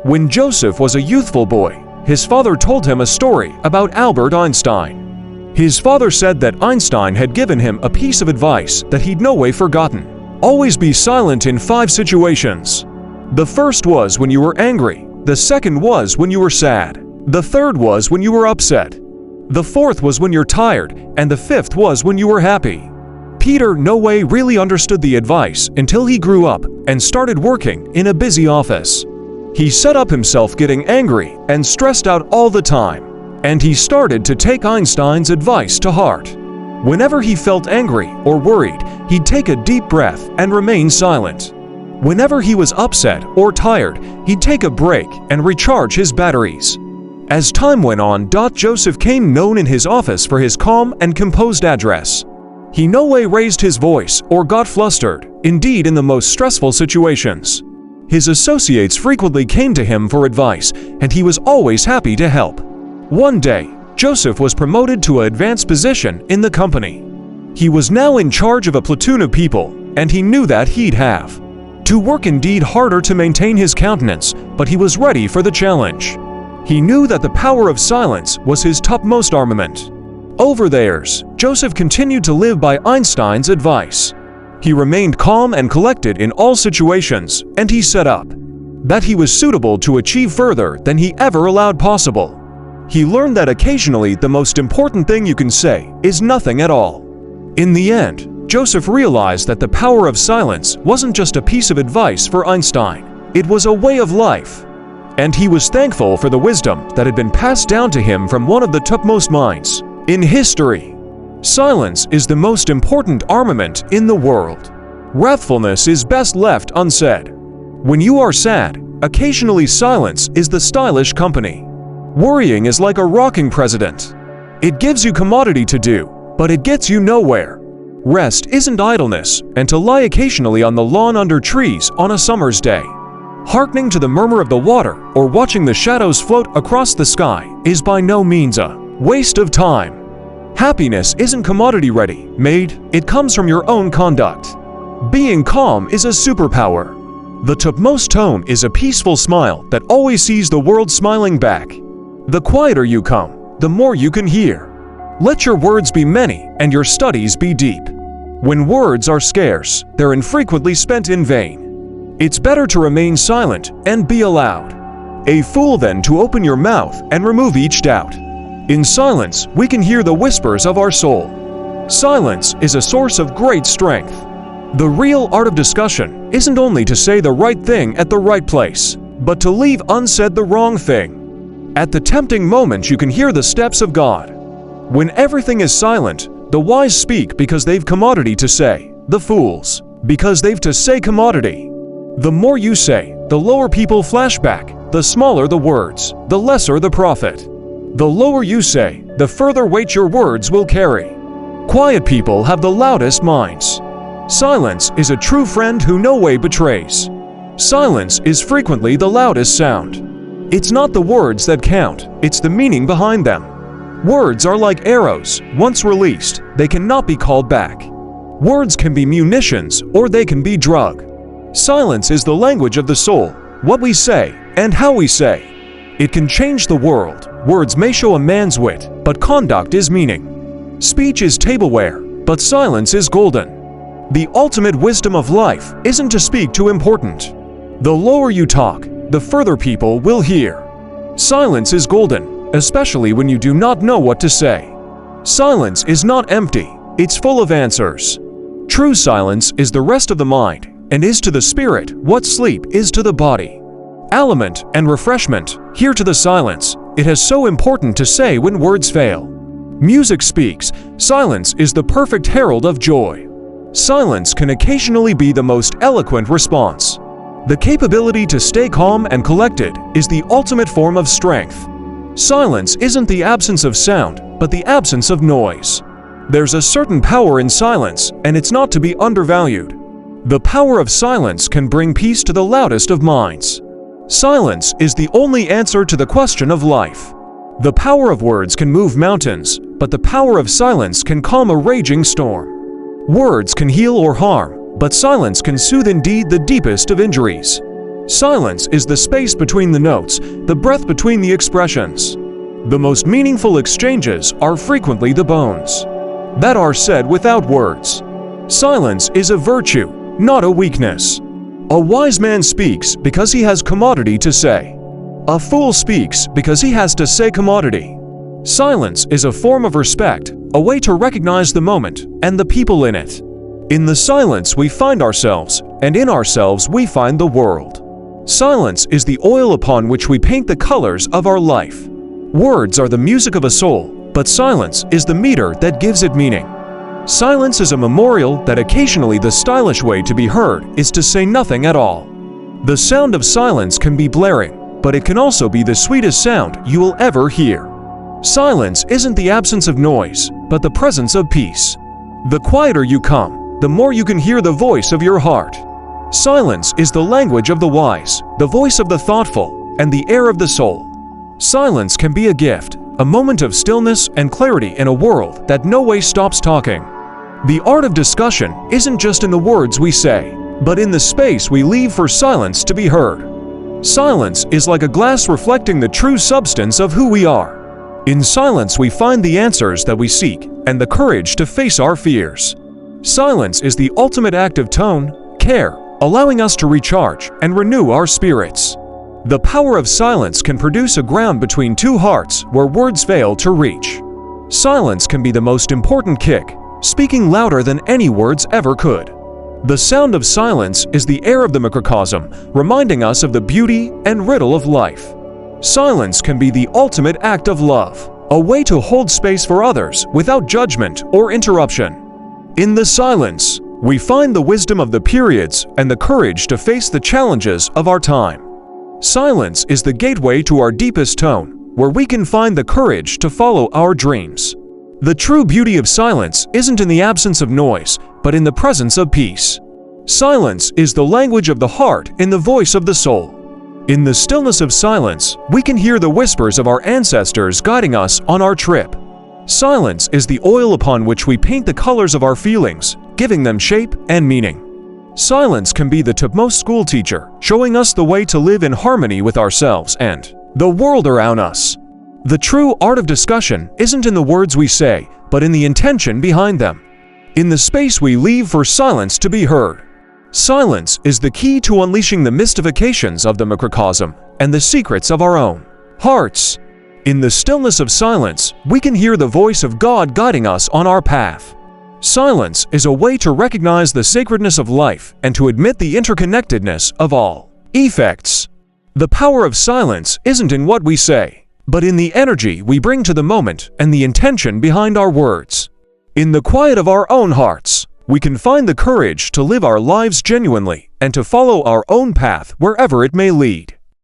When Joseph was a youthful boy, his father told him a story about Albert Einstein. His father said that Einstein had given him a piece of advice that he'd no way forgotten. Always be silent in 5 situations. The first was when you were angry. The second was when you were sad. The third was when you were upset. The fourth was when you're tired, and the fifth was when you were happy. Peter no way really understood the advice until he grew up and started working in a busy office. He set up himself getting angry and stressed out all the time, and he started to take Einstein's advice to heart. Whenever he felt angry or worried, he'd take a deep breath and remain silent. Whenever he was upset or tired, he'd take a break and recharge his batteries. As time went on, Joseph came known in his office for his calm and composed address. He no way raised his voice or got flustered, indeed in the most stressful situations. His associates frequently came to him for advice, and he was always happy to help. One day, Joseph was promoted to an advanced position in the company. He was now in charge of a platoon of people, and he knew that he'd have to work indeed harder to maintain his countenance, but he was ready for the challenge. He knew that the power of silence was his topmost armament. Over the years, Joseph continued to live by Einstein's advice. He remained calm and collected in all situations, and he set up that he was suitable to achieve further than he ever allowed possible. He learned that occasionally the most important thing you can say is nothing at all. In the end, Joseph realized that the power of silence wasn't just a piece of advice for Einstein, it was a way of life. And he was thankful for the wisdom that had been passed down to him from one of the topmost minds in history. Silence is the most important armament in the world. Wrathfulness is best left unsaid. When you are sad, occasionally silence is the stylish company. Worrying is like a rocking president. It gives you commodity to do, but it gets you nowhere. Rest isn't idleness, and to lie occasionally on the lawn under trees on a summer's day, hearkening to the murmur of the water or watching the shadows float across the sky is by no means a waste of time. Happiness isn't commodity ready-made, it comes from your own conduct. Being calm is a superpower. The topmost tone is a peaceful smile that always sees the world smiling back. The quieter you come, the more you can hear. Let your words be many and your studies be deep. When words are scarce, they're infrequently spent in vain. It's better to remain silent and be allowed. A fool then to open your mouth and remove each doubt. In silence, we can hear the whispers of our soul. Silence is a source of great strength. The real art of discussion isn't only to say the right thing at the right place, but to leave unsaid the wrong thing. At the tempting moment, you can hear the steps of God. When everything is silent, the wise speak because they've commodity to say, the fools because they've to say commodity. The more you say, the lower people flash back, the smaller the words, the lesser the profit. The lower you say, the further weight your words will carry. Quiet people have the loudest minds. Silence is a true friend who no way betrays. Silence is frequently the loudest sound. It's not the words that count, it's the meaning behind them. Words are like arrows. Once released, they cannot be called back. Words can be munitions or they can be drug. Silence is the language of the soul, what we say and how we say. It can change the world. Words may show a man's wit, but conduct is meaning. Speech is tableware, but silence is golden. The ultimate wisdom of life isn't to speak too important. The lower you talk, the further people will hear. Silence is golden, especially when you do not know what to say. Silence is not empty, it's full of answers. True silence is the rest of the mind, and is to the spirit what sleep is to the body. Aliment and refreshment, here to the silence, it is so important to say when words fail. Music speaks, silence is the perfect herald of joy. Silence can occasionally be the most eloquent response. The capability to stay calm and collected is the ultimate form of strength. Silence isn't the absence of sound, but the absence of noise. There's a certain power in silence, and it's not to be undervalued. The power of silence can bring peace to the loudest of minds. Silence is the only answer to the question of life. The power of words can move mountains, but the power of silence can calm a raging storm. Words can heal or harm, but silence can soothe indeed the deepest of injuries. Silence is the space between the notes, the breath between the expressions. The most meaningful exchanges are frequently the bones that are said without words. Silence is a virtue, not a weakness. A wise man speaks because he has commodity to say. A fool speaks because he has to say commodity. Silence is a form of respect, a way to recognize the moment and the people in it. In the silence we find ourselves, and in ourselves we find the world. Silence is the oil upon which we paint the colors of our life. Words are the music of a soul, but silence is the meter that gives it meaning. Silence is a memorial that occasionally the stylish way to be heard is to say nothing at all. The sound of silence can be blaring, but it can also be the sweetest sound you will ever hear. Silence isn't the absence of noise, but the presence of peace. The quieter you come, the more you can hear the voice of your heart. Silence is the language of the wise, the voice of the thoughtful, and the air of the soul. Silence can be a gift, a moment of stillness and clarity in a world that no way stops talking. The art of discussion isn't just in the words we say, but in the space we leave for silence to be heard. Silence is like a glass reflecting the true substance of who we are. In silence we find the answers that we seek and the courage to face our fears. Silence is the ultimate act of tone, care, allowing us to recharge and renew our spirits. The power of silence can produce a ground between two hearts where words fail to reach. Silence can be the most important kick, speaking louder than any words ever could. The sound of silence is the air of the microcosm, reminding us of the beauty and riddle of life. Silence can be the ultimate act of love, a way to hold space for others without judgment or interruption. In the silence, we find the wisdom of the periods and the courage to face the challenges of our time. Silence is the gateway to our deepest tone, where we can find the courage to follow our dreams. The true beauty of silence isn't in the absence of noise, but in the presence of peace. Silence is the language of the heart in the voice of the soul. In the stillness of silence, we can hear the whispers of our ancestors guiding us on our trip. Silence is the oil upon which we paint the colors of our feelings, giving them shape and meaning. Silence can be the topmost school teacher, showing us the way to live in harmony with ourselves and the world around us. The true art of discussion isn't in the words we say, but in the intention behind them. In the space we leave for silence to be heard. Silence is the key to unleashing the mystifications of the microcosm and the secrets of our own hearts. In the stillness of silence, we can hear the voice of God guiding us on our path. Silence is a way to recognize the sacredness of life and to admit the interconnectedness of all effects. The power of silence isn't in what we say, but in the energy we bring to the moment and the intention behind our words. In the quiet of our own hearts, we can find the courage to live our lives genuinely and to follow our own path wherever it may lead.